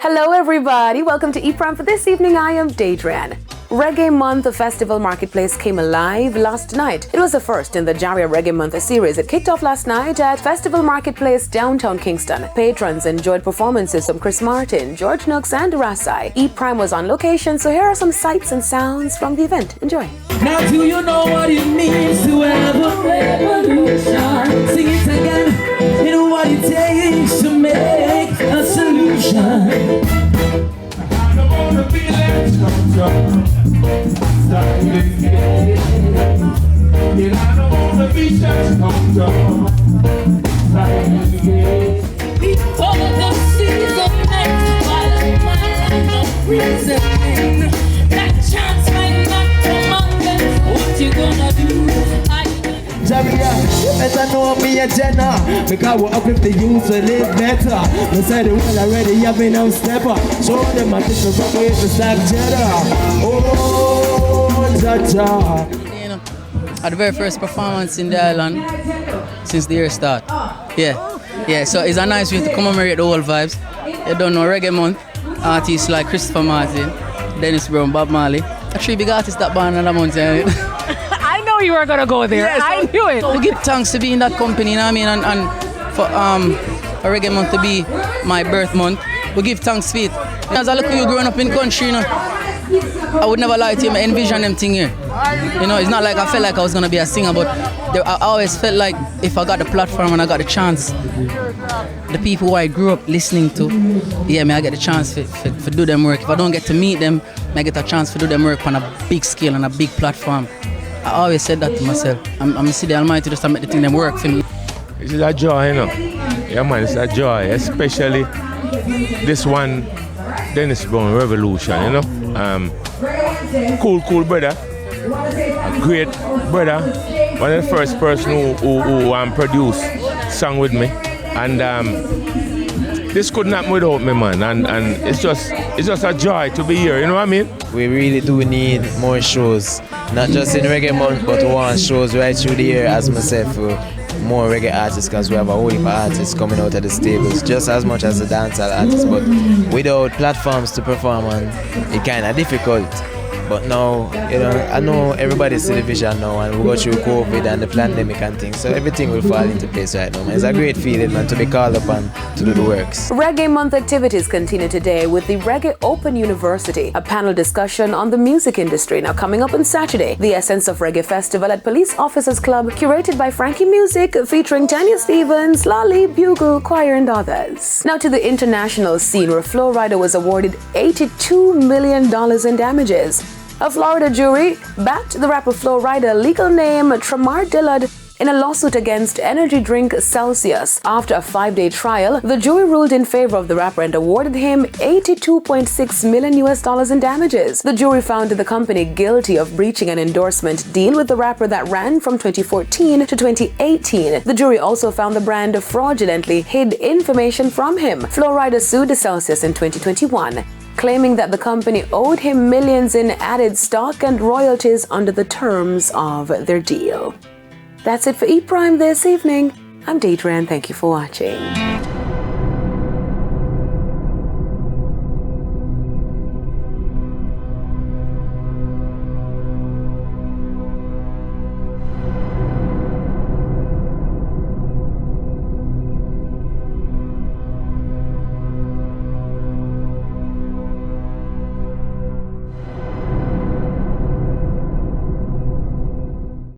Hello everybody, welcome to E-Prime for this evening. I am Daedran. Reggae Month Festival Marketplace came alive last night. It was the first in the Jaria Reggae Month series. It kicked off last night at Festival Marketplace downtown Kingston. Patrons enjoyed performances from Chris Martin, George Nooks and Rasai. E-Prime was on location, so here are some sights and sounds from the event. Enjoy. Now do you know what it means to have a revolution? Sing it again. You know what it takes to make a solution. I don't wanna be left undone. And I don't wanna be just undone. Before the season ends, while I'm reasoning, that chance might not come again. What you gonna do? Jamaica, better know me a Jenna, because we uplift the youth to live better. We said the world already, have been no stepper. Show them a different way to stack Jenna. Oh, Jaja. You know, at the very first performance in the island since the year start. Yeah, so it's a nice way to commemorate the whole vibes. You don't know, Reggae Month, artists like Christopher Martin, Dennis Brown, Bob Marley. Actually, big artists that born in the mountain. You were gonna go there. Yeah, so, I knew it. So we give thanks to be in that company, you know what I mean, and for a Reggae Month to be my birth month. We give thanks for it. As I look at you growing up in the country, you know, I would never lie to you. I envision them thing here. You know, it's not like I felt like I was gonna be a singer, but I always felt like if I got the platform and I got the chance, the people who I grew up listening to, I get the chance for do them work. If I don't get to meet them, I get a chance to do them work on a big scale and a big platform. I always said that to myself. I'm see the Almighty just to make the thing them work for me. It's a joy, you know. Yeah, man, it's a joy, especially this one, Dennis Brown Revolution, you know. Cool brother, a great brother. One of the first person who produced song with me, and this couldn't happen without me, man. And it's just a joy to be here. You know what I mean? We really do need more shows. Not just in Reggae Month, but we want shows right through the year, as myself, for more reggae artists, because we have a whole heap of artists coming out of the stables, just as much as the dancehall artists. But without platforms to perform on, it's kind of difficult. But now, you know, I know everybody's see the vision now, and we go through COVID and the pandemic and things, so everything will fall into place right now, man. It's a great feeling, man, to be called upon to do the works. Reggae Month activities continue today with the Reggae Open University, a panel discussion on the music industry. Now coming up on Saturday, the Essence of Reggae Festival at Police Officers Club, curated by Frankie Music, featuring Tanya Stevens, Lali, Bugle, Choir and others. Now to the international scene, where Flo Rida was awarded $82 million in damages. A Florida jury backed the rapper Flo Rida, legal name Tramar Dillard, in a lawsuit against energy drink Celsius. After a 5-day trial, the jury ruled in favor of the rapper and awarded him $82.6 million in damages. The jury found the company guilty of breaching an endorsement deal with the rapper that ran from 2014 to 2018. The jury also found the brand fraudulently hid information from him. Flo Rida sued Celsius in 2021. Claiming that the company owed him millions in added stock and royalties under the terms of their deal. That's it for E-Prime this evening. I'm Daedran. Thank you for watching.